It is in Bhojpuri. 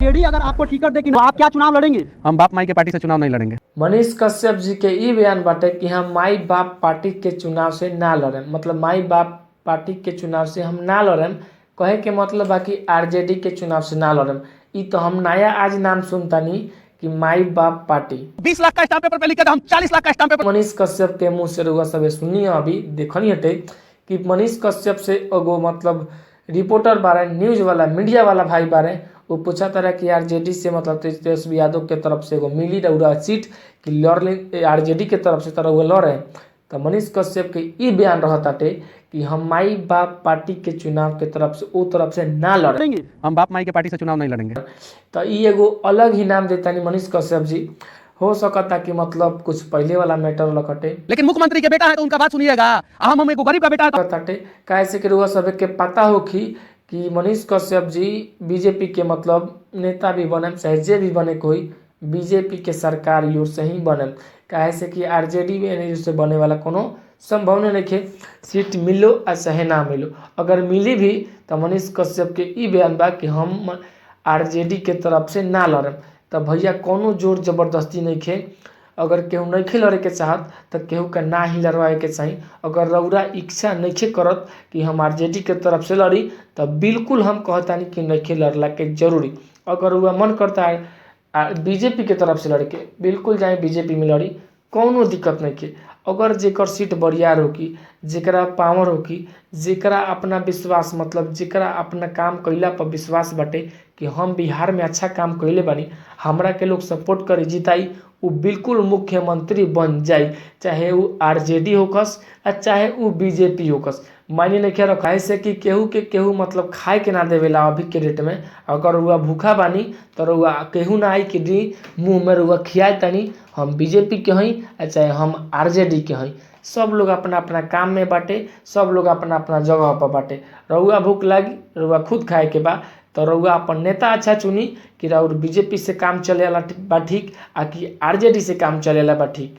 आरजेडी अगर आपको टिकट देगी तो आप क्या चुनाव लड़ेंगे? हम बाप माई के पार्टी से चुनाव नहीं लड़ेंगे। मनीष कश्यप जी के ई बयान बाटे कि हम माई बाप पार्टी के चुनाव से ना लड़ें, मतलब माई बाप पार्टी के चुनाव से हम ना लड़ें। कहे के मतलब बाकी आरजेडी के चुनाव से ना लड़ें। ई तो हम नया आज नाम सुनतानी कि माई बाप पार्टी। 20 लाख का स्टाम्प पेपर पे लिख के हम 40 लाख का स्टाम्प पेपर। मनीष कश्यप के मुंह से रुआ सब सुनिए, अभी देखनी हटे कि मनीष कश्यप से एगो मतलब रिपोर्टर बारे, न्यूज वाला, मीडिया वाला भाई बारे, वो पूछा तरह कि आरजेडी से मतलब तेजस्वी यादव के तरफ से एगो मिली रहा सीट कि लड़ आरजेडी के तरफ से तरह वो लड़े। तो मनीष कश्यप के ई बयान रहताटे कि हम माई बाप पार्टी के चुनाव के तरफ से वो तरफ से ना लड़ेंगे। हम बाप माई के पार्टी से चुनाव नहीं लड़ेंगे। तो ई एगो अलग ही नाम देता नहीं मनीष कश्यप जी। हो सकता कि मतलब कुछ पहले वाला मैटर लखटे, लेकिन मुख्यमंत्री के बेटा है तो उनका बात सुनिएगा। हम एगो गरीब का बेटा है कैसे कि रुआ सब के पता हो कि मनीष कश्यप जी बीजेपी के मतलब नेता भी बने, चाहे जे भी बने कोई बीजेपी के सरकार योर से ही बने। कैसे कि आरजेडी में से बने वाला कोनो संभावना नहीं है, सीट मिलो या चाहे ना मिलो। अगर मिली भी तो मनीष कश्यप के ई बयान बा कि हम आरजेडी के तरफ से ना लड़ें। तो भैया कोनो जोर जबरदस्ती नहीं है। अगर केहू नहीं लड़े के चाहत तो केहू का ना ही लड़वाए के चाहिए। अगर रौरा इच्छा नहीं करत कि हम आरजेडी के तरफ से लड़ी तो बिल्कुल हम कहतानी कि नहीं लड़ला के जरूरी। अगर वह मन करता है बीजेपी के तरफ से लड़के, बिल्कुल जाए बीजेपी में लड़ी, कोनो दिक्कत नहीं है। अगर जेकर सीट बरियार होगी, जेकरा पावर होगी, जेकरा अपना विश्वास मतलब जेकरा अपना काम कैला पर विश्वास बाटे कि हम बिहार में अच्छा काम कैले बानी, हमरा के लोग सपोर्ट करे जिताई, वो बिल्कुल मुख्यमंत्री बन जाए, चाहे वो आरजेडी होकस या चाहे वो बीजेपी होकस। मायने नहीं रखा है से कि केहू के केहू मतलब खाए के ना देवेला अभी के डेट में। अगर रुआ भूखा बानी तो रुआ केहू ना आई कि दी मुँह में रुआ खियाए तनी हम बीजेपी के हई चाहे हम आरजेडी के हई। सब लोग अपना अपना काम में बाटे, सब लोग अपना अपना जगह पर बाटे। रुआ भूख लगी, रुआ खुद खाए के बा तो रुआ अपन नेता अच्छा चुनी कि राउर बीजेपी से काम चलेला बा ठीक, आ कि आरजेडी से काम चलेला बा ठीक।